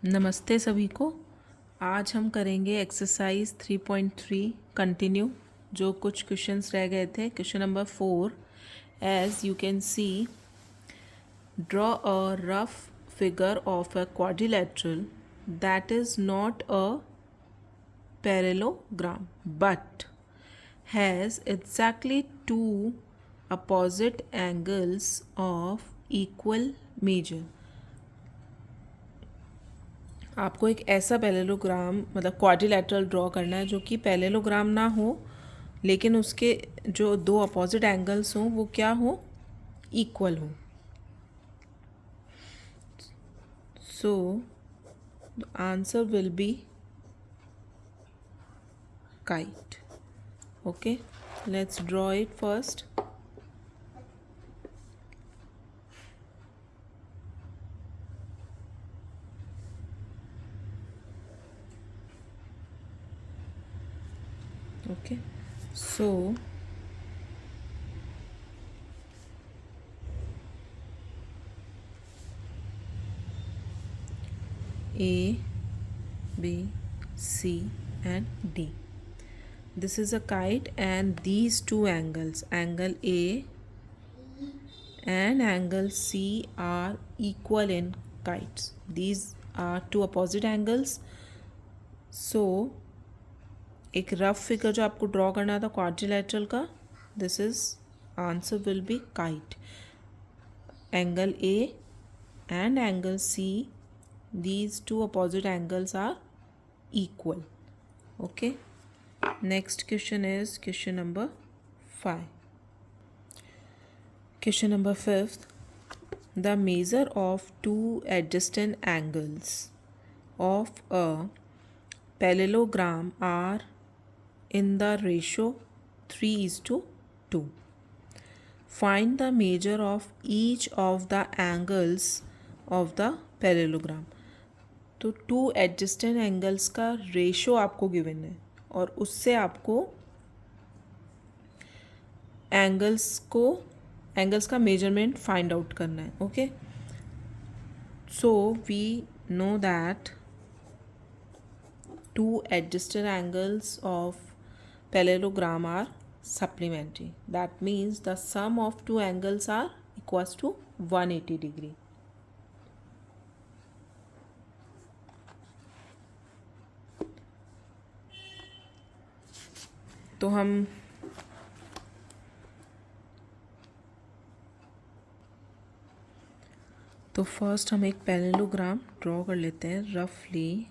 नमस्ते सभी को। आज हम करेंगे एक्सरसाइज 3.3 कंटिन्यू। जो कुछ क्वेश्चंस रह गए थे। Question number 4, as you can see draw a rough figure of a quadrilateral that is not a parallelogram but has exactly two opposite angles of equal measure। आपको एक ऐसा पैरेललोग्राम मतलब quadrilateral draw करना है जो कि पैरेललोग्राम ना हो, लेकिन उसके जो दो अपोजिट एंगल्स हों वो क्या हो, इक्वल हो। So the answer will be kite. Okay, let's draw it first. Okay, so A, B, C and D. This is a kite and these two angles, angle A and angle C, are equal in kites. These are two opposite angles. So एक rough figure जो आपको draw करना था quadrilateral का, this is answer will be kite. Angle A and angle C, these two opposite angles are equal. Okay, next question is question number 5. Question number 5, the measure of two adjacent angles of a parallelogram are in the ratio 3:2. Find the measure of each of the angles of the parallelogram. तो two adjacent angles का ratio आपको given है और उससे आपको angles का measurement find out करना है। Okay, so we know that two adjacent angles of parallelogram are supplementary. That means the sum of two angles are equals to 180 degree. तो फर्स्ट हम एक पैरेललोग्राम ड्रॉ कर लेते हैं रफली,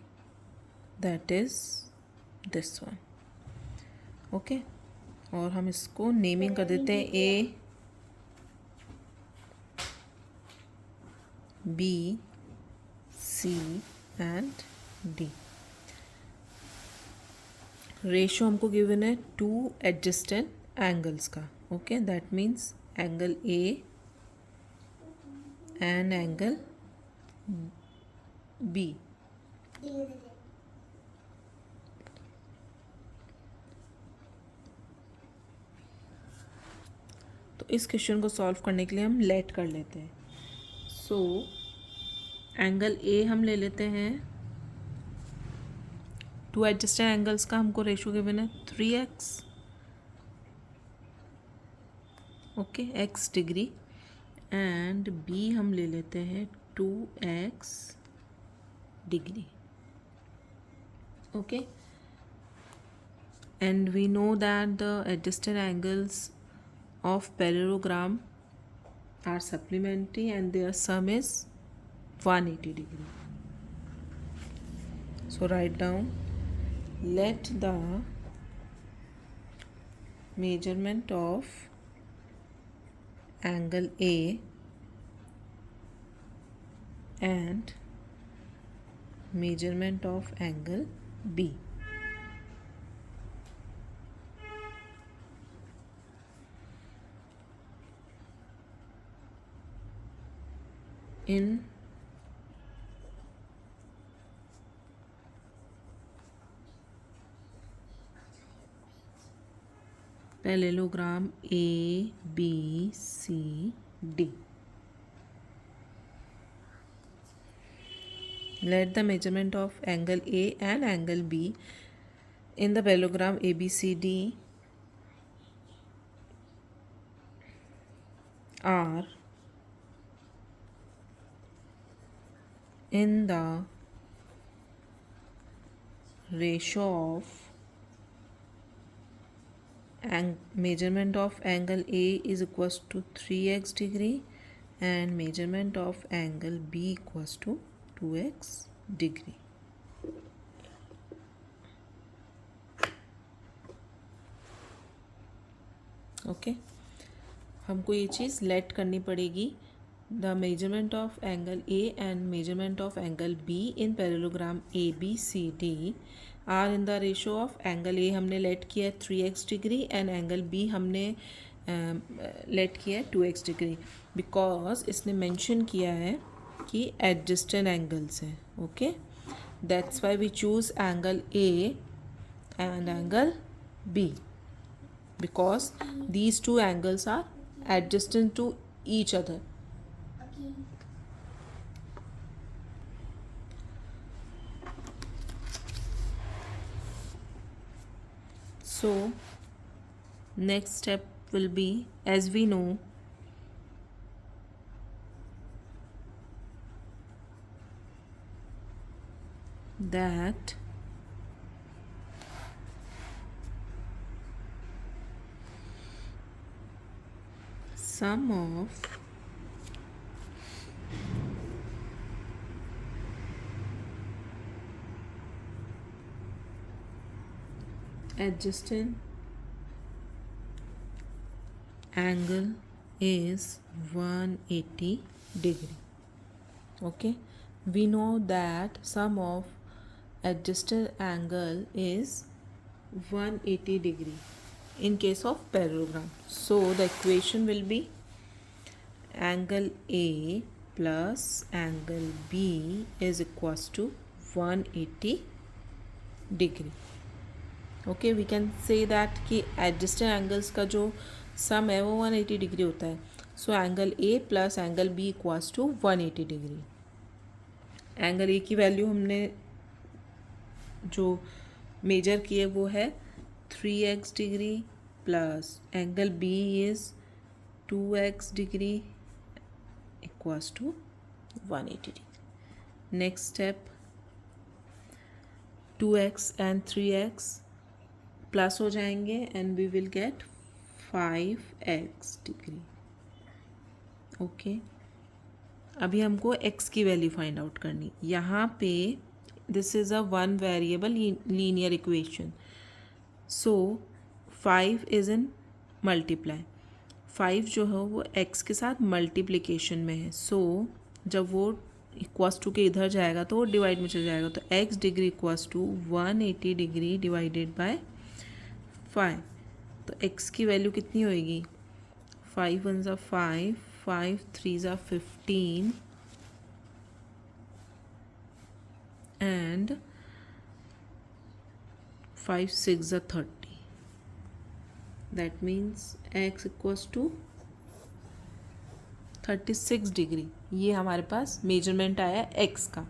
that is this one. Okay, और हम इसको नेमिंग कर देते हैं A, B, C and D. Ratio हमको गिवन है टू एडजस्टेंट एंगल्स का। Okay, that means angle A and angle B. तो इस क्वेश्चन को सॉल्व करने के लिए हम लेट कर लेते हैं। सो एंगल ए हम ले लेते हैं, टू एडजस्टेंट एंगल्स का हमको रेशो गिवन है 3x, okay, x degree, and B हम ले लेते हैं 2x degree. Okay, and we know that the adjacent angles of parallelogram are supplementary and their sum is 180 degree. So write down, let the measurement of angle A and measurement of angle B in parallelogram A, B, C, D. let the measurement of angle A and angle B in the parallelogram ABCD are in the ratio of measurement of angle A is equals to 3x degree and measurement of angle B equals to 2x degree. Okay हमको ये चीज़ let करनी पड़ेगी. The measurement of angle A and measurement of angle B in parallelogram A B C D are in the ratio of angle A हमने let किया है 3x degree and angle B हमने let किया है 2x degree, because इसने mention किया है कि एडजस्टेंट एंगल्स हैं. Okay, that's why we choose angle A and angle B, because these two angles are adjacent to each other. So next step will be, as we know, that sum of adjacent angle is 180 degree. Okay, we know that sum of adjacent angle is 180 degree in case of parallelogram. So the equation will be angle A plus angle B is equals to 180 degree. Okay, we can say that कि adjacent angles का जो sum है वो 180 degree होता है. So angle A plus angle B equals to 180 degree. Angle A की value हमने जो मेजर की है वो है 3x degree plus angle B is 2x degree equals to 180 degree. Next step, 2x and 3x plus हो जाएंगे and we will get 5x degree. Okay, अभी हमको x की वैल्यू फाइंड आउट करनी. यहाँ पे this is a one variable linear equation, so 5 is in multiply. 5 जो है वो x के साथ मल्टीप्लिकेशन में है. सो जब वो इक्वल्स टू के इधर जाएगा तो वो डिवाइड में चल जाएगा. तो x degree equals to 180 degree divided by 5. तो x की वैल्यू कितनी होएगी? 5 वन ज़ा 5, 5 3 ज़ा 15 and 5 6 ज़ा 30. That means x equals to 36 degree. ये हमारे पास मेजरमेंट आया x का.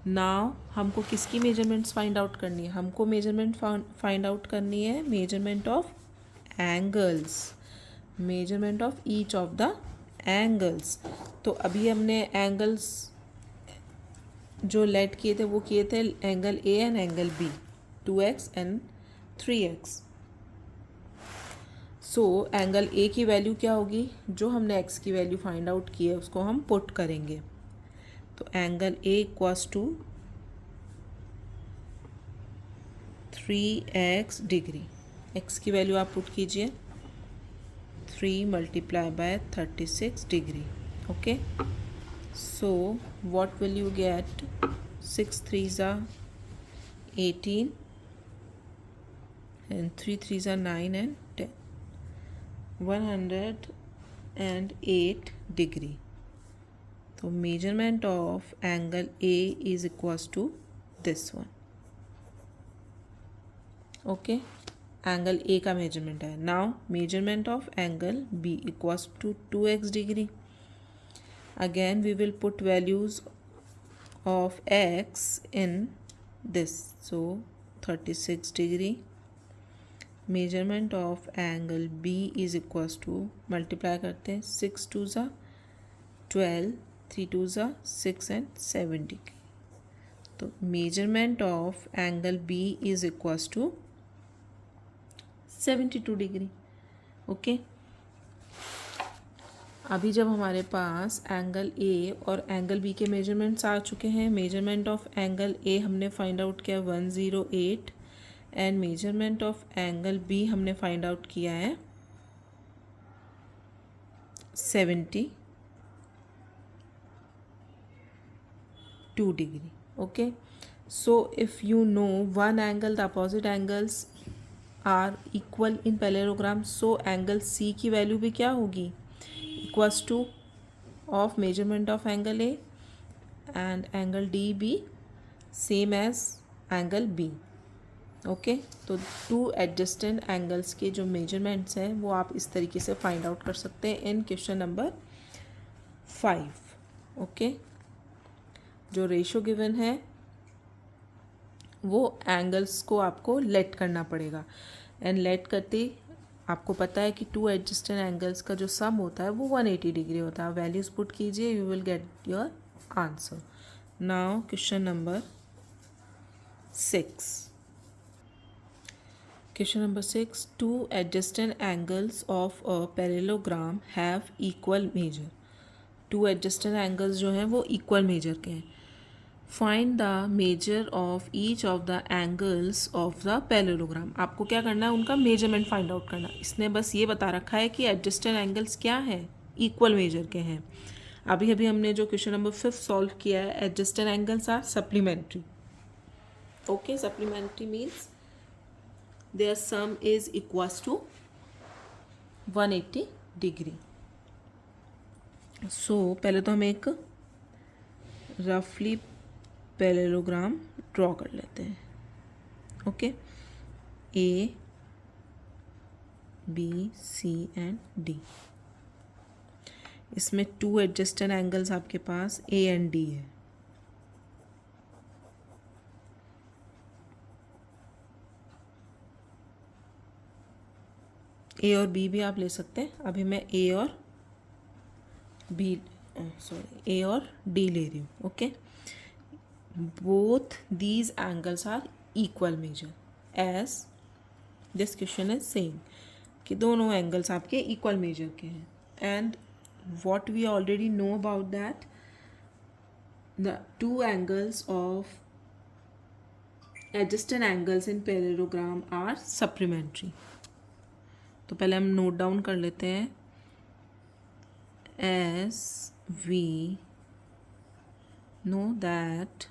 नाउ हमको किसकी मेजरमेंट्स फाइंड आउट करनी है? हमको मेजरमेंट फाइंड आउट करनी है measurement of angles, measurement of each of the angles. तो अभी हमने एंगल्स जो लेट किए थे वो किए थे angle A and angle B, 2x and 3x. So angle A की वैल्यू क्या होगी? जो हमने x की वैल्यू फाइंड आउट की है उसको हम पुट करेंगे. तो angle A equals to 3x degree. x की वैल्यू आप पुट कीजिए, 3 multiply by 36 degree. Okay, so what will you get? 6 3 ज़ा 18 and 3 3 ज़ा 9 and 10. 108 डिग्री. तो measurement of angle A is equals to this one. Okay, angle A का measurement है. Now measurement of angle B equals to 2x degree. Again we will put values of x in this, so 36 degree. Measurement of angle B is equals to, multiply करते हैं, 6 2 ज़ा 12, 3 2 ज़ा 6 and 7 degree. तो measurement of angle B is equals to 72 degree. Okay अभी जब हमारे पास angle A और angle B के मेजरमेंट्स आ चुके हैं, मेजरमेंट ऑफ एंगल ए हमने फाइंड आउट किया 108 and measurement of angle B हमने फाइंड आउट किया है 72 degree. Okay so if you know one angle the opposite angles are equal in parallelogram, so angle C की value भी क्या होगी, equals to of measurement of angle A and angle D be same as angle B. Okay तो two adjacent angles के जो measurements हैं वो आप इस तरीके से फाइंड आउट कर सकते हैं इन क्वेश्चन नंबर 5. ओके जो रेशो गिवन है वो एंगल्स को आपको लेट करना पड़ेगा एंड लेट करते आपको पता है कि टू एडजस्टेंट एंगल्स का जो सम होता है वो 180 डिग्री होता है. वैल्यूज पुट कीजिए, you will get your answer. Now question number 6. Question number 6. Two adjacent angles of a parallelogram have equal measure. Two adjacent angles जो हैं वो equal measure के हैं. Find the measure of each of the angles of the parallelogram. आपको क्या करना है, उनका measurement find out करना. इसने बस ये बता रखा है कि adjacent angles क्या है, equal measure के हैं. अभी अभी हमने जो question number 5 solve किया है, adjacent angles are supplementary. Okay, supplementary means their sum is equals to 180 degree. So पहले तो हम एक रफली पैरेललोग्राम ड्रॉ कर लेते हैं. Okay A B C and D. इसमें टू एडजस्टेंट एंगल्स आपके पास ए एंड डी है. ए और बी भी आप ले सकते हैं. अभी मैं ए और बी ए और डी ले रही हूँ. Okay both these angles are equal measure as this question is saying कि दोनों एंगल्स आपके इक्वल मेजर के हैं. And what we already know about that, the two angles of adjacent angles in parallelogram are supplementary. तो पहले हम note down कर लेते हैं. As we know that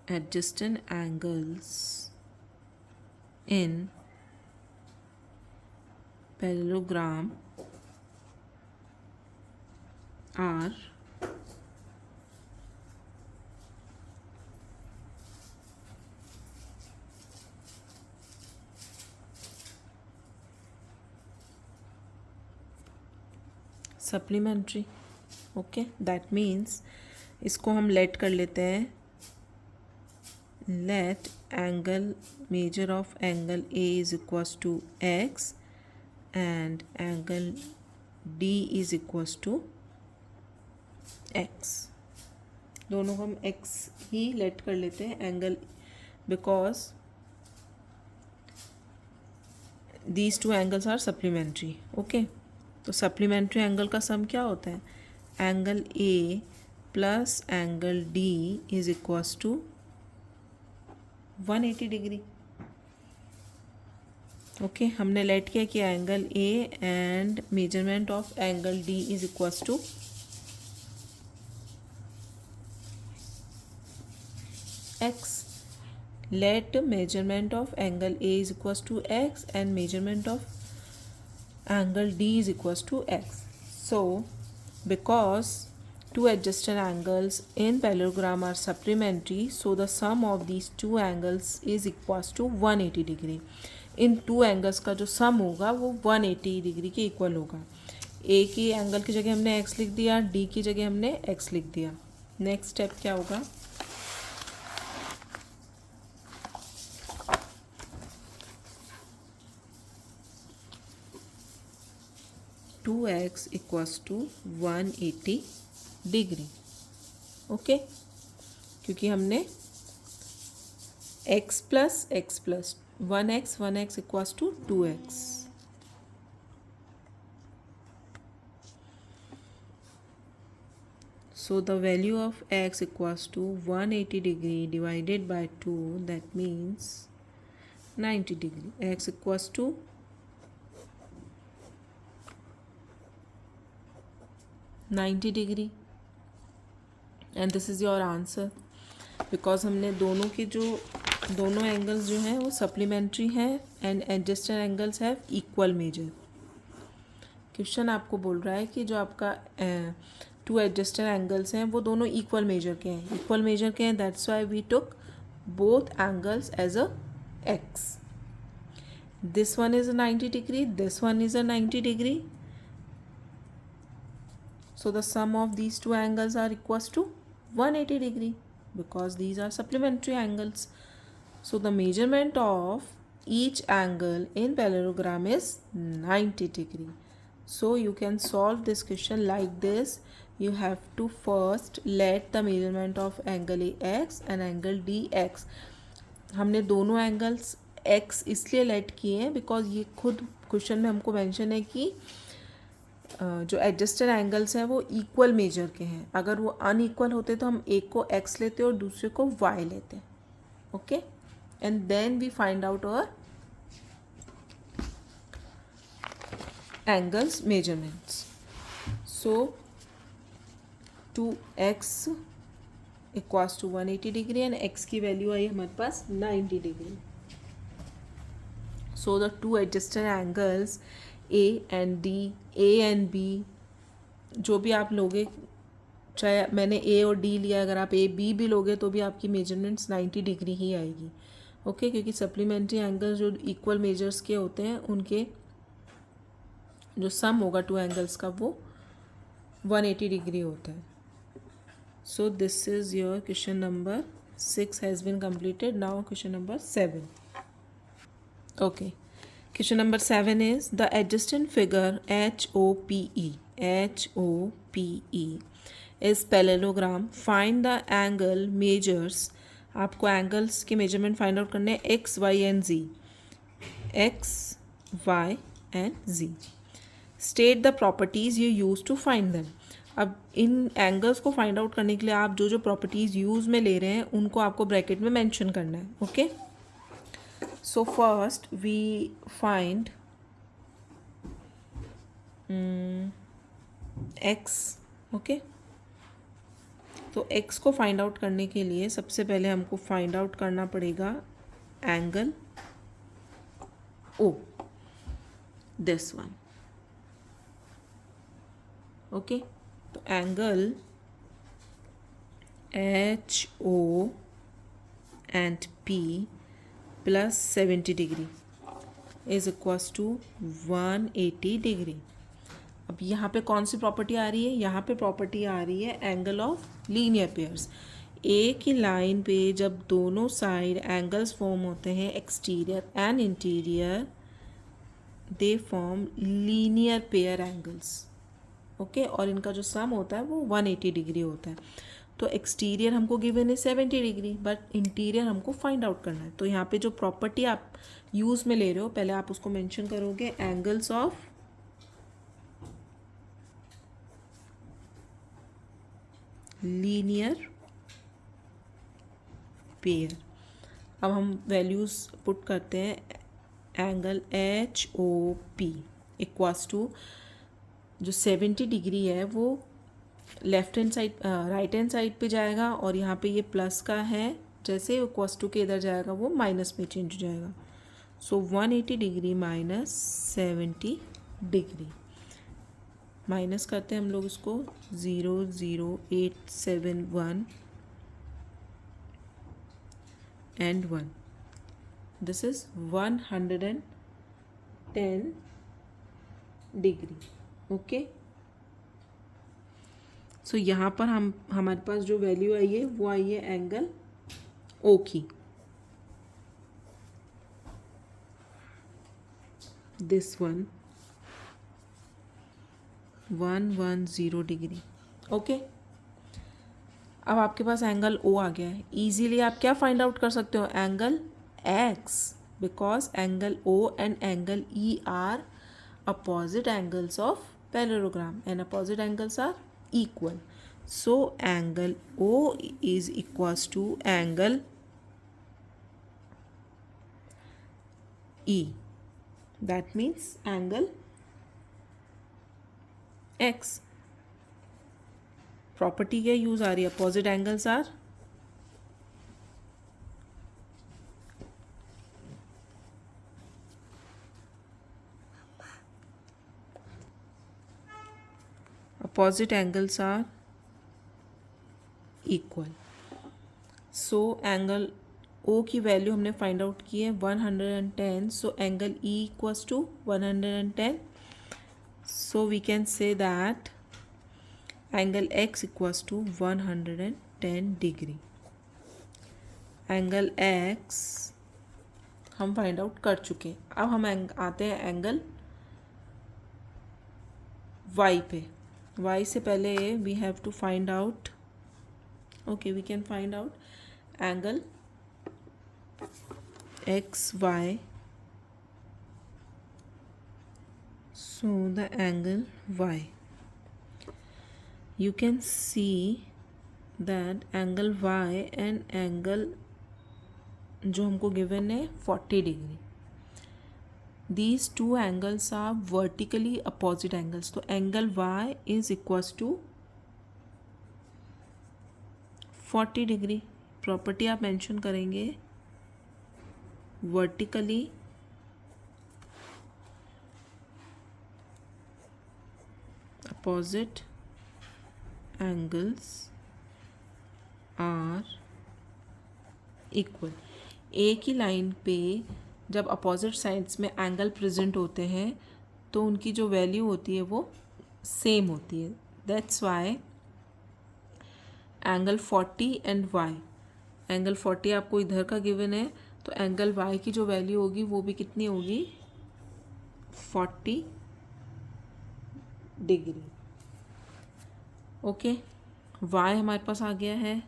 adjacent angles in parallelogram are supplementary. Okay that means इसको हम let कर लेते हैं. Let angle measure of angle A is equals to x and angle D is equals to x. दोनों हम x ही let कर लेते हैं angle, because these two angles are supplementary. Okay तो सप्लीमेंट्री एंगल का सम क्या होता है, angle A plus angle D is equals to 180 degree. Okay हमने लेट किया कि angle A and measurement of angle D is equals to x. Let measurement of angle A is equals to x and measurement of angle D is equals to x. So because two adjacent angles in parallelogram are supplementary, so the sum of these two angles is equals to 180 degree. In two angles का जो सम होगा वो 180 degree के equal होगा. ए की angle की जगह हमने एक्स लिख दिया, डी की जगह हमने एक्स लिख दिया। नेक्स्ट स्टेप क्या होगा, two x equals to 180 degree. Okay, क्योंकि हमने x plus 1x equals to 2x। So the value of x equals to 180 degree divided by 2, that means 90 degree. X equals to 90 degree and this is your answer, because हमने दोनों के जो दोनों angles जो हैं वो सप्लीमेंट्री हैं and adjusted angles have equal major. Question आपको बोल रहा है कि जो आपका टू एडजस्टेड एंगल्स हैं वो दोनों इक्वल मेजर के हैं, इक्वल मेजर के हैं, that's why we took both angles as a x. This one is a 90 degree, this one is a 90 degree, so the sum of these two angles are equals to 180 degree because these are supplementary angles. So the measurement of each angle in parallelogram is 90 degree. So you can solve this question like this. You have to first let the measurement of angle AX and angle DX. हमने दोनों angles x इसलिए late किए हैं because ये खुद question में हमको mention है कि जो एडजस्टेड एंगल्स हैं वो इक्वल मेजर के हैं। अगर वो अनइक्वल होते तो हम एक को x लेते और दूसरे को y लेते। Okay, and then we find out our angles measurements. So 2x equals to 180 degree and x की वैल्यू आई हमारे पास 90 degree. So the two adjacent angles A and D, A and B, जो भी आप लोगे, चाहे मैंने A और D लिया, अगर आप A B भी लोगे तो भी आपकी मेजरमेंट्स 90 डिग्री ही आएगी। ओके, क्योंकि सप्लीमेंट्री एंगल जो इक्वल मेजर्स के होते हैं उनके जो सम होगा टू एंगल्स का वो 180 डिग्री होता है। So this is your question number 6 has been completed. Now question number 7. Okay. Question number 7 is the adjacent figure HOPE is parallelogram. Find the angle measures. आपको एंगल्स के मेजरमेंट फाइंड आउट करने हैं x y and z, x y and z. State the properties you use to find them. अब इन angles को find out करने के लिए आप जो जो प्रॉपर्टीज़ यूज़ में ले रहे हैं उनको आपको ब्रैकेट में मेंशन करना है। Okay, so first we find x. okay, तो x को फाइंड आउट करने के लिए सबसे पहले हमको फाइंड आउट करना पड़ेगा angle O, this one. Okay, तो angle HO and P plus 70 degree is equals to 180 degree. अब यहाँ पे कौन सी प्रॉपर्टी आ रही है, यहाँ पे प्रॉपर्टी आ रही है एंगल ऑफ लीनियर पेयर्स। ए की लाइन पे जब दोनों साइड एंगल्स फॉर्म होते हैं exterior and interior, they form linear pair angles. Okay, और इनका जो सम होता है वो 180 डिग्री होता है। तो एक्सटीरियर हमको गिवन है 70 डिग्री, बट इंटीरियर हमको फाइंड आउट करना है। तो यहाँ पे जो प्रॉपर्टी आप यूज़ में ले रहे हो पहले आप उसको मेंशन करोगे, एंगल्स ऑफ लीनियर पेयर। अब हम वैल्यूज़ पुट करते हैं। एंगल HOP इक्वल्स टू जो 70 डिग्री है वो left hand side right hand side पे जाएगा और यहाँ पे ये प्लस का है, जैसे इक्वल्स टू के इधर जाएगा वो माइनस में चेंज हो जाएगा। So 180 degree minus 70 degree, minus करते हैं हम लोग इसको 00871 and 1, this is 110 degree. Okay, so यहाँ पर हमारे पास जो वैल्यू आई है वो आई है एंगल ओ की, दिस 110 डिग्री। ओके, अब आपके पास एंगल ओ आ गया है। इजीली आप क्या फाइंड आउट कर सकते हो, angle x, because angle O and angle E are opposite angles of parallelogram and opposite angles are equal. So angle O is equals to angle E. That means angle X. Property क्या use आ रही है, opposite angles are equal. So angle O की value हमने find out की है 110. So angle E equals to 110. So we can say that angle X equals to 110 degree. Angle X हम find out कर चुके हैं. अब हम आते हैं एंगल वाई पे. वाई से पहले we have to find out, okay, we can find out angle xy. So the angle y, you can see that angle y and angle जो हमको given है 40 degree, these two angles are vertically opposite angles. तो angle y is equals to 40 degree. Property आप mention करेंगे, vertically opposite angles are equal. एक ही line पे जब अपोजिट साइड्स में एंगल प्रेजेंट होते हैं तो उनकी जो वैल्यू होती है वो सेम होती है. That's why angle 40 and y, angle 40 आपको इधर का गिवन है तो एंगल y की जो वैल्यू होगी वो भी कितनी होगी, 40 डिग्री. ओके, y हमारे पास आ गया है,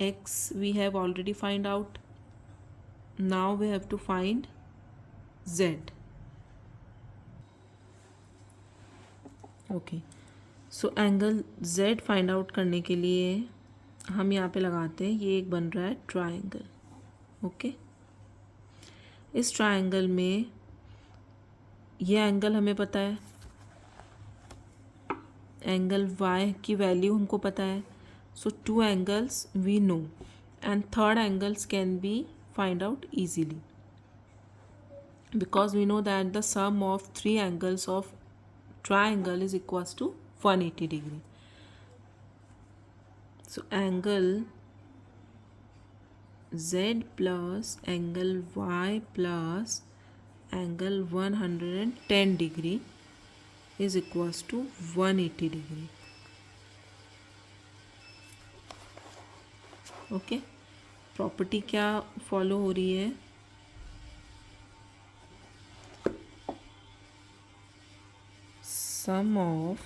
x we have already find out. Now we have to find z. Okay, so angle z find out करने के लिए हम यहाँ पे लगाते हैं, ये एक बन रहा है ट्रायंगल. ओके, इस ट्रायंगल में ये एंगल हमें पता है, एंगल y की वैल्यू हमको पता है. So two angles we know and third angles can be find out easily because we know that the sum of three angles of triangle is equals to 180 degree. So angle z plus angle y plus angle 110 degree is equals to 180 degree. Okay, property क्या follow हो रही है, sum of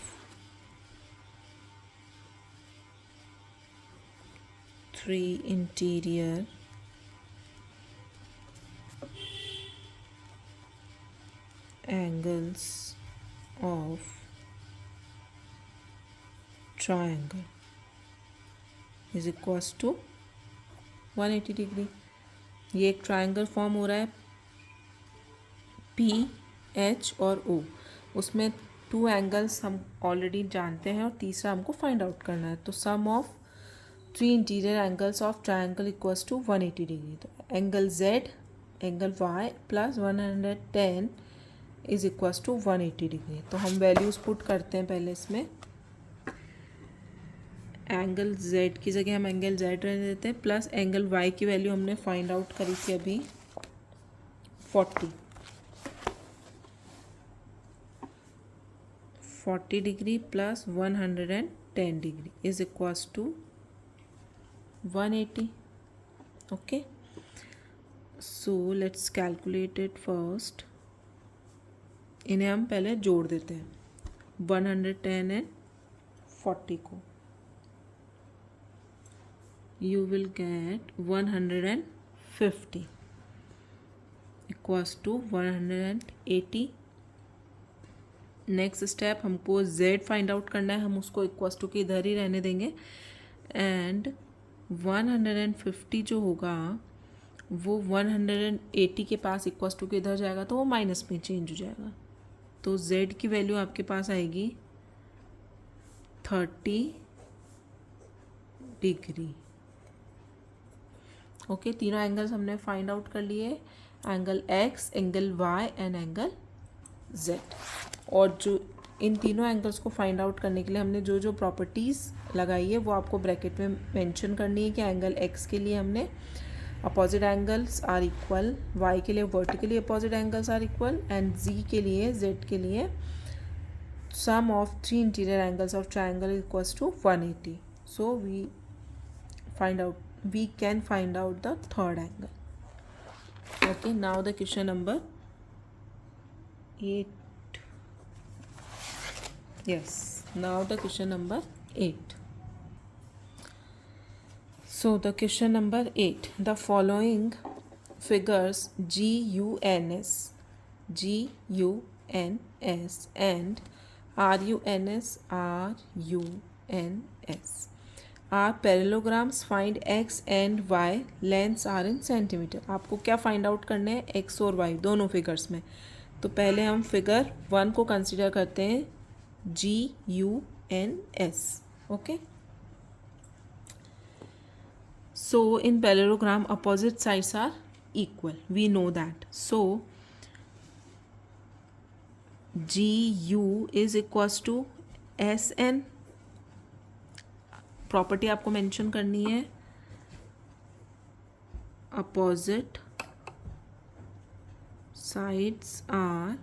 three interior angles of triangle is equals to 180 degree. ये एक triangle form हो रहा है P H और ओ, उसमें टू एंगल्स हम ऑलरेडी जानते हैं और तीसरा हमको फाइंड आउट करना है. तो sum of three interior angles of triangle equals to 180 degree. तो angle z angle y plus 110 is equals to 180 degree. तो हम वैल्यूज़ पुट करते हैं पहले इसमें. एंगल z की जगह हम एंगल z रहने देते हैं, प्लस एंगल y की वैल्यू हमने फाइंड आउट करी थी अभी 40 degree plus 110 10 degree is equals to 180. Okay, so let's calculate it first. इन्हें हम पहले जोड़ देते हैं 110 एंड 40 को. You will get 150 equals to 180. Next step हमको z फाइंड आउट करना है. हम उसको इक्वल्स टू के इधर ही रहने देंगे. एंड 150 जो होगा वो 180 के पास इक्वल्स टू के इधर जाएगा तो वो माइनस में चेंज हो जाएगा. तो z की वैल्यू आपके पास आएगी 30 डिग्री. ओके, तीनों एंगल्स हमने फाइंड आउट कर लिए. Angle x, angle y and angle z. और जो इन तीनों एंगल्स को फाइंड आउट करने के लिए हमने जो जो प्रॉपर्टीज़ लगाई है वो आपको ब्रैकेट में मेंशन करनी है. कि एंगल x के लिए हमने opposite angles are equal, y के लिए vertically opposite angles are equal and z के लिए sum of 3 interior angles of triangle equals to 180. So we can find out the third angle. Okay, now the question number 8. Yes, now the question number 8. So the question number 8, the following figures GUNS and RUNS are parallelograms. Find x and y lengths are in centimeter. आपको क्या find out करने हैं, x और y दोनों figures में. तो पहले हम फिगर 1 को कंसिडर करते हैं GUNS. Okay, so in parallelogram opposite sides are equal, we know that. So GU is equals to SN. Property आपको मेंशन करनी है, opposite sides are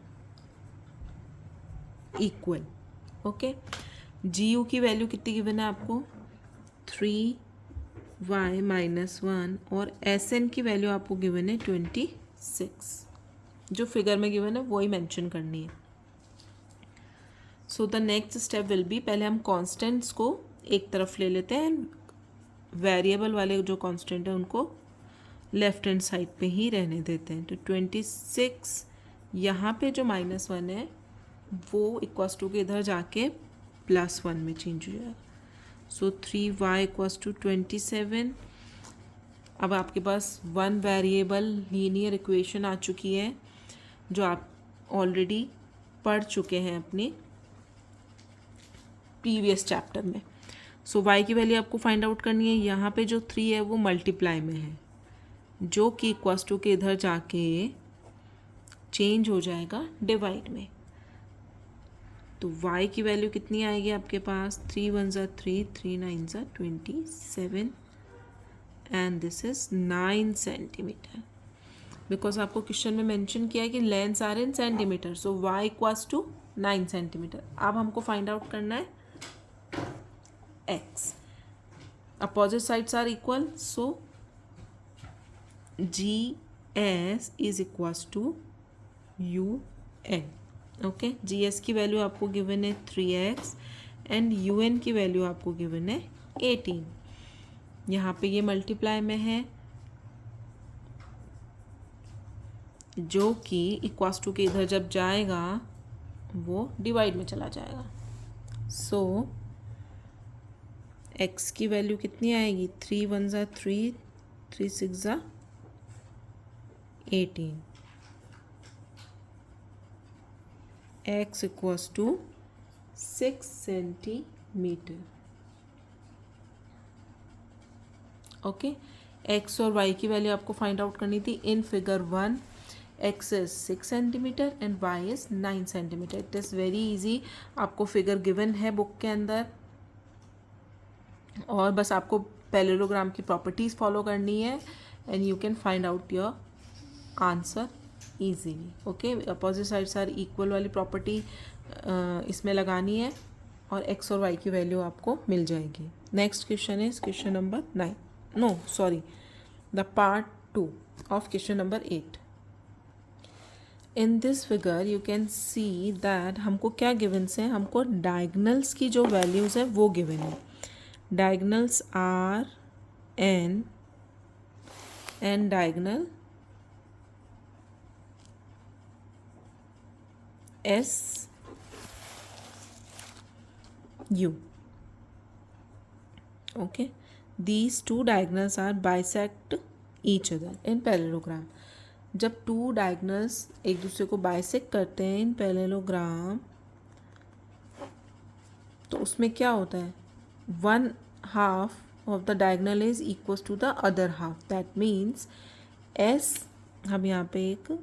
equal. Okay, GU की वैल्यू कितनी गिवन है आपको 3y माइनस 1 और SN की value आपको गिवन है 26. जो फिगर में गिवन है वही मेंशन करनी है. So the next step will be, पहले हम कॉन्स्टेंट्स को एक तरफ ले लेते हैं. वेरिएबल वाले जो कांस्टेंट है उनको लेफ्ट हैंड साइड पे ही रहने देते हैं. तो 26 यहाँ पे जो -1 है वो इक्वल्स टू के इधर जाके +1 में चेंज हो जाएगा. सो 3y इक्वल्स टू 27. अब आपके पास 1 वेरिएबल लीनियर इक्वेशन आ चुकी है जो आप ऑलरेडी पढ़ चुके हैं अपने प्रीवियस चैप्टर में. सो y की वैल्यू आपको फाइंड आउट करनी है. यहाँ पे जो 3 है वो मल्टीप्लाई में है जो कि इक्वल्स टू के इधर जाके चेंज हो जाएगा डिवाइड में. तो y की वैल्यू कितनी आएगी आपके पास 3 1 ज़ा 3, 3 9 ज़ा 27 and this is 9 centimetre. Because आपको क्वेश्चन में मेंशन किया है कि lengths are in centimetre. So y equals to 9 centimetre. अब हमको फाइंड आउट करना है x. Opposite sides are equal, so GS is equals to UN. Okay, GS की वैल्यू आपको गिवन है 3x एंड UN की वैल्यू आपको गिवन है 18. यहाँ पे ये मल्टीप्लाई में है जो कि इक्वल्स टू के इधर जब जाएगा वो डिवाइड में चला जाएगा. सो x की वैल्यू कितनी आएगी 3 1 ज़ा 3, 3 6 ज़ा 18. x equals to 6 centimetre. Okay, x और y की वैल्यू आपको फाइंड आउट करनी थी. In figure 1 x is 6 centimetre and y is 9 centimetre. It is very easy. आपको फिगर गिवन है बुक के अंदर और बस आपको पैरेललोग्राम की प्रॉपर्टीज़ फॉलो करनी है and you can find out your answer easily. Okay, opposite sides are equal वाली प्रॉपर्टी इसमें लगानी है और x और y की वैल्यू आपको मिल जाएगी। Next question is question number 9, no sorry, the part 2 of question number 8। In this figure you can see that हमको क्या गिवन्स हैं, हमको डायगनल्स की जो वैल्यूज़ है वो गिवन है। Diagonals R N and diagonal S U. Okay, these two diagonals are bisect each other in parallelogram। जब टू डायगनल्स एक दूसरे को बाइसेक्ट करते हैं इन पैरेललोग्राम, तो उसमें क्या होता है, one half of the diagonal is equal to the other half. That means S, हम यहाँ पे एक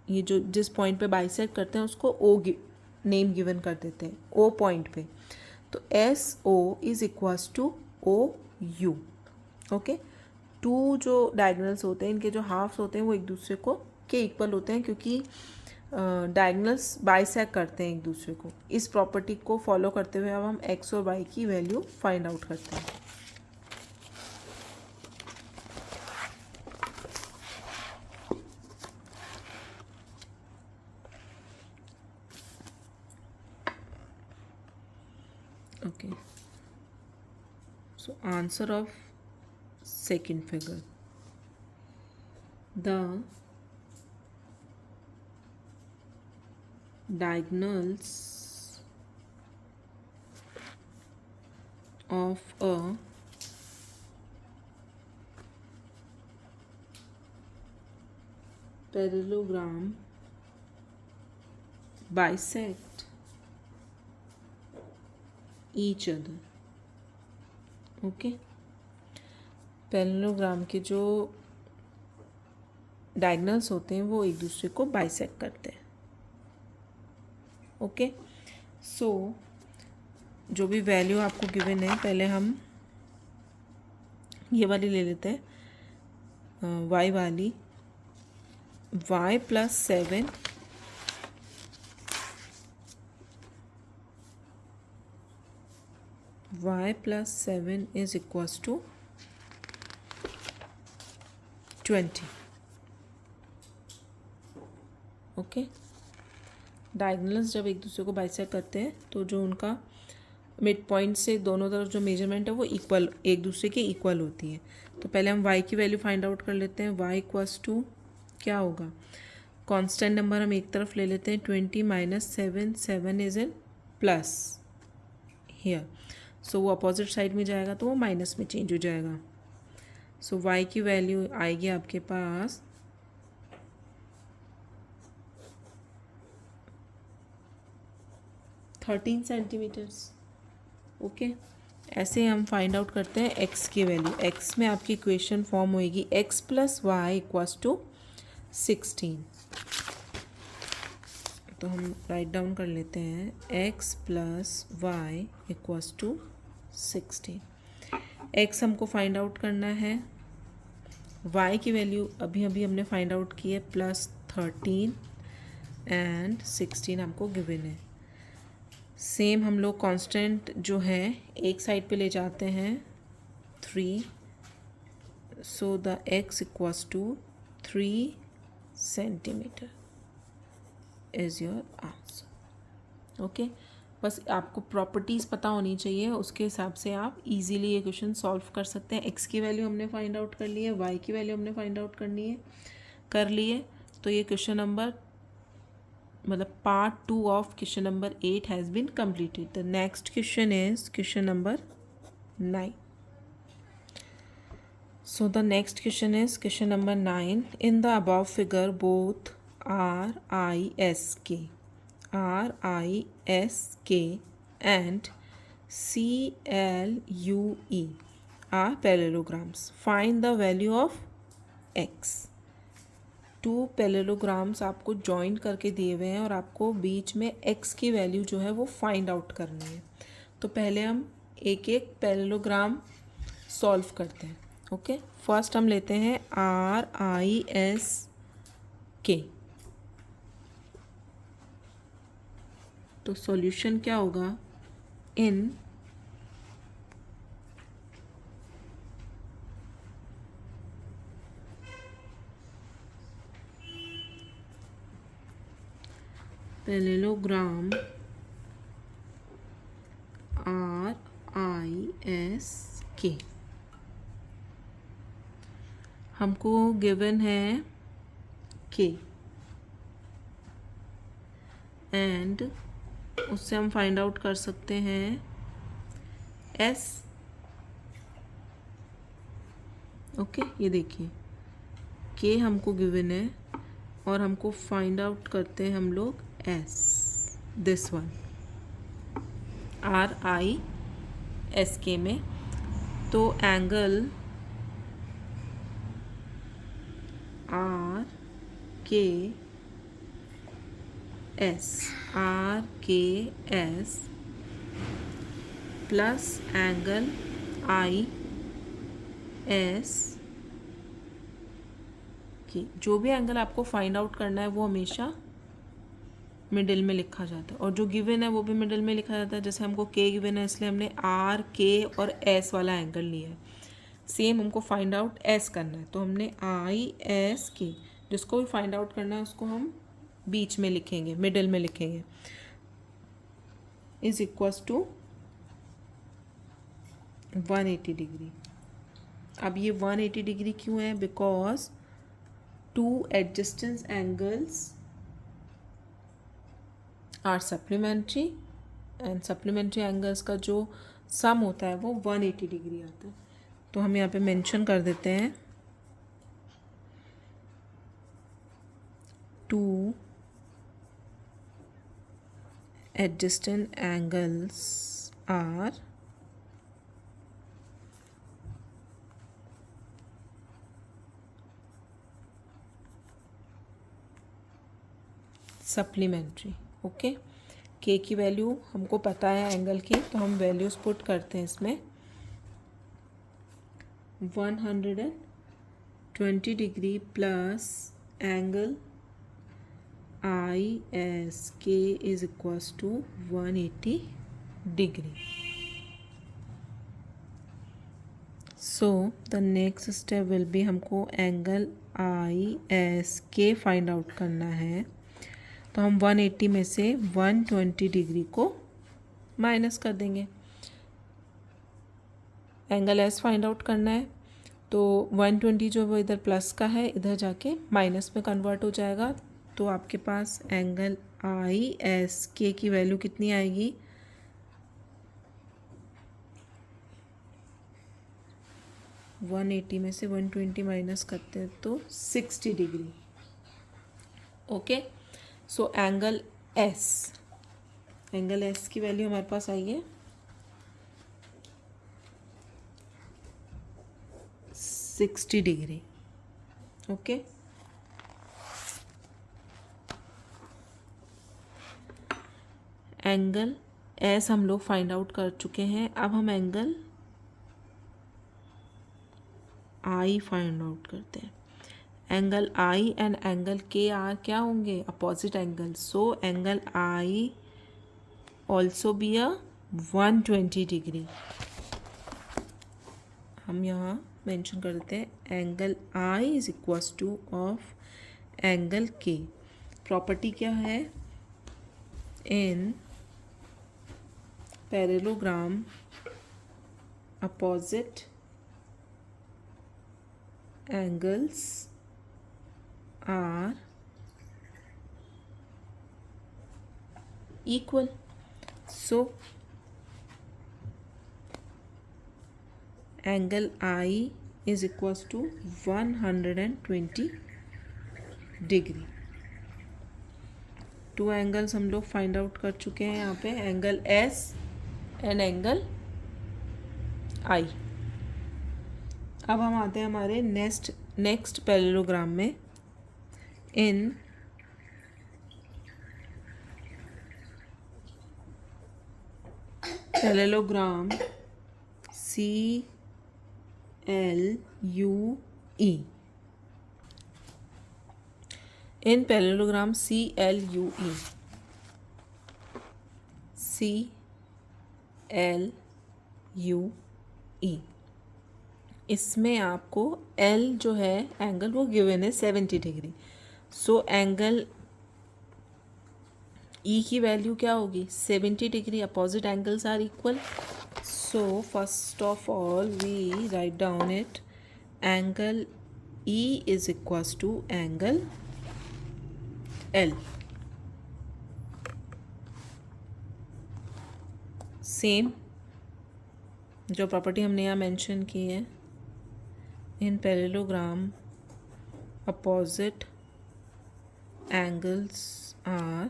ये जो जिस पॉइंट पे बाइसेक्ट करते हैं उसको ओ नेम गिवन कर देते हैं, ओ पॉइंट पे। तो S O is equals to O U. Okay, two जो डायगनल्स होते हैं इनके जो हाफ्स होते हैं वो एक दूसरे को के इक्वल होते हैं, क्योंकि डायगनल्स बाइसेक्ट करते हैं एक दूसरे को। इस प्रॉपर्टी को फॉलो करते हुए अब हम एक्स और वाई की वैल्यू फाइंड आउट करते हैं। Okay, so answer of second figure, the diagonals of a parallelogram bisect each other। Okay, parallelogram के जो डायगनल्स होते हैं वो एक दूसरे को बाइसेक्ट करते हैं। ओके, सो जो भी वैल्यू आपको गिवन है, पहले हम ये वाली ले लेते हैं, y वाली, y + 7 y + 7 is equals to 20। Okay, diagonals जब एक दूसरे को बाइसेक्ट करते हैं तो जो उनका मिड पॉइंट से दोनों तरफ जो मेजरमेंट है वो इक्वल, एक दूसरे के इक्वल होती है। तो पहले हम y की वैल्यू फाइंड आउट कर लेते हैं। y इक्वल्स टू क्या होगा, कांस्टेंट नंबर हम एक तरफ ले लेते हैं, 20 - 7, 7 इज इन प्लस हियर, सो वो अपोजिट साइड में जाएगा तो वो माइनस में चेंज हो जाएगा। सो y की वैल्यू आएगी आपके पास 13 सेंटीमीटर्स। ओके, ऐसे हम फाइंड आउट करते हैं x की वैल्यू। x में आपकी इक्वेशन फॉर्म होएगी x + y इक्वल्स टू 16। तो हम राइट डाउन कर लेते हैं, x + y equals to 16। x हमको फाइंड आउट करना है, y की वैल्यू अभी अभी हमने फाइंड आउट की है, +13 एंड 16 हमको गिवन है। सेम हम लोग कांस्टेंट जो है एक साइड पे ले जाते हैं, 3, so the x equals to 3 centimetre is your answer. Okay, बस आपको प्रॉपर्टीज़ पता होनी चाहिए, उसके हिसाब से आप इजीली ये क्वेश्चन सॉल्व कर सकते हैं। x की वैल्यू हमने फाइंड आउट कर ली है, y की वैल्यू हमने फाइंड आउट कर लिए। तो ये क्वेश्चन नंबर मतलब part 2 of question number 8 has been completed। The next question is question number 9। So the next question is question number 9. In the above figure, both RISK and CLUE are parallelograms. Find the value of x। Two parallelograms आपको join करके दिए हुए हैं और आपको बीच में x की value जो है वो फाइंड आउट करनी है। तो पहले हम एक एक पैरेललोग्राम सॉल्व करते हैं। ओके, फर्स्ट हम लेते हैं RISK। तो सॉल्यूशन क्या होगा, in parallelogram RISK, हमको गिवन है K एंड उससे हम फाइंड आउट कर सकते हैं S। ओके, ये देखिए K हमको गिवन है और हमको फाइंड आउट करते हैं हम लोग S, दिस वन RISK में। तो angle RKS plus angle IS की, जो भी एंगल आपको फाइंड आउट करना है वो हमेशा मिडिल में लिखा जाता है और जो गिवन है वो भी मिडिल में लिखा जाता है। जैसे हमको K गिवन है इसलिए हमने RK और S वाला एंगल लिया है। सेम हमको फाइंड आउट S करना है तो हमने ISK, जिसको भी फाइंड आउट करना है उसको हम बीच में लिखेंगे, मिडिल में लिखेंगे, इज इक्वल्स टू 180 डिग्री। अब ये 180 डिग्री क्यों है? Because two adjacents angles are supplementary and supplementary angles का जो सम होता है वो 180 डिग्री आता है। तो हम यहाँ पे मेंशन कर देते हैं two adjacent angles are supplementary. Okay, K की वैल्यू हमको पता है एंगल की, तो हम वैल्यूज पुट करते हैं इसमें। 120 degree plus angle ISK is equals to 180 degree. So the next step will be हमको एंगल ISK फाइंड आउट करना है। तो हम 180 में से 120 डिग्री को माइनस कर देंगे। एंगल S फाइंड आउट करना है तो 120 जो वो इधर प्लस का है इधर जाके माइनस में कन्वर्ट हो जाएगा। तो आपके पास एंगल ISK की वैल्यू कितनी आएगी? 180 में से 120 माइनस करते हैं तो 60 degree. Okay, so angle S की वैल्यू हमारे पास आई है 60 डिग्री। ओके, एंगल S हम लोग फाइंड आउट कर चुके हैं। अब हम एंगल I फाइंड आउट करते हैं। Angle I and angle K are क्या होंगे? Opposite angle. So angle I also be a 120 degree. हम यहाँ मेंशन कर देते हैं angle I is equals to of angle K। Property क्या है? In parallelogram opposite angles are equal. So angle I is equals to 120 degree. Two angles हम लोग find out कर चुके हैं यहाँ पे, angle S and angle I। अब हम आते हैं हमारे नेक्स्ट पैरेललोग्राम में। इन पैरेललोग्राम CLUE, इन पैरेललोग्राम CLUE, LUE। इसमें आपको L जो है एंगल वो गिवन है 70 डिग्री। सो एंगल E की वैल्यू क्या होगी 70 degree. Opposite angles are equal. So first of all we write down it, angle E is equals to angle L। Same जो प्रॉपर्टी हमने यहाँ मेंशन की है, in parallelogram opposite angles are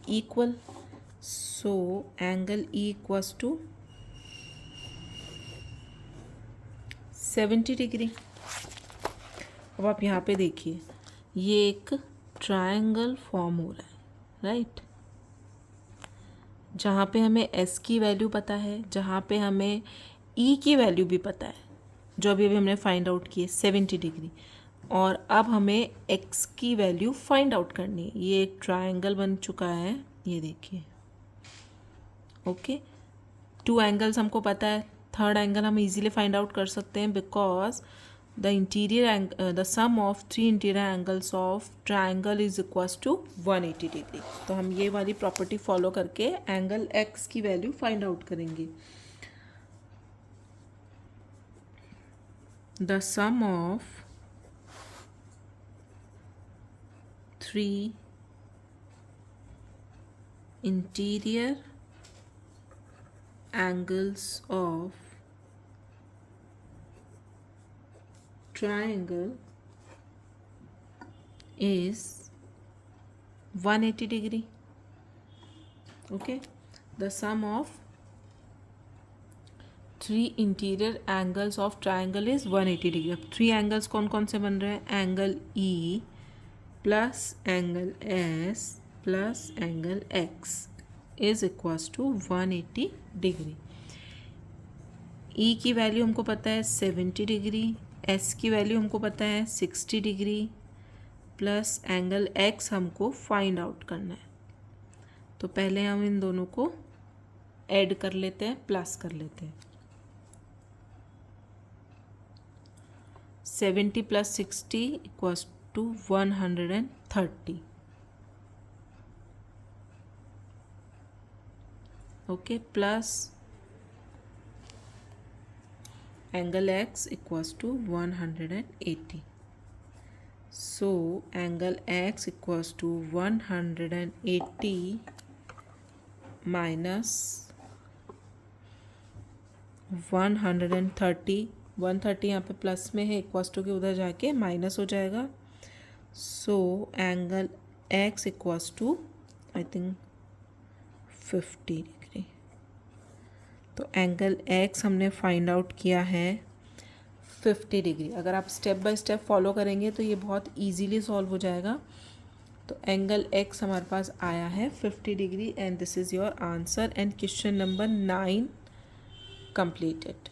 equal. So angle E equals to 70 degree. अब आप यहाँ पे देखिए, ये एक ट्रायंगल फॉर्म हो रहा है, राइट। जहाँ पे हमें S की वैल्यू पता है, जहाँ पे हमें E की वैल्यू भी पता है, जो अभी हमने फाइंड आउट की है 70 डिग्री। और अब हमें X की वैल्यू फाइंड आउट करनी है। ये एक ट्रायंगल बन चुका है, ये देखिए। ओके, 2 एंगल्स हमको पता है, थर्ड एंगल हम इजीली फाइंड आउट कर सकते हैं because the sum of 3 interior angles of triangle is equals to 180 degree. तो हम ये वाली प्रॉपर्टी फॉलो करके एंगल X की वैल्यू फाइंड आउट करेंगे। The sum of 3 interior angles of triangle is 180 degree. Okay, the sum of 3 interior angles of triangle is 180 degree. अब 3 angles कौन कौन से बन रहे हैं, angle E plus angle S plus angle X is equals to 180 degree. E की value हमको पता है 70 डिग्री, S की वैल्यू हमको पता है 60 डिग्री, प्लस एंगल X हमको फाइंड आउट करना है। तो पहले हम इन दोनों को ऐड कर लेते हैं, प्लस कर लेते हैं। 70 plus 60 equals to 130। Okay, plus angle X equals to 180। So angle X equals to 180 minus 130। 130 यहाँ पे प्लस में है, इक्वल्स टू के उधर जाके माइनस हो जाएगा। So angle X equals to I think 50 degree. तो एंगल X हमने फाइंड आउट किया है 50 डिग्री। अगर आप स्टेप बाय स्टेप फॉलो करेंगे तो ये बहुत इजीली सॉल्व हो जाएगा। तो एंगल X हमारे पास आया है 50 degree and this is your answer and question number 9 completed.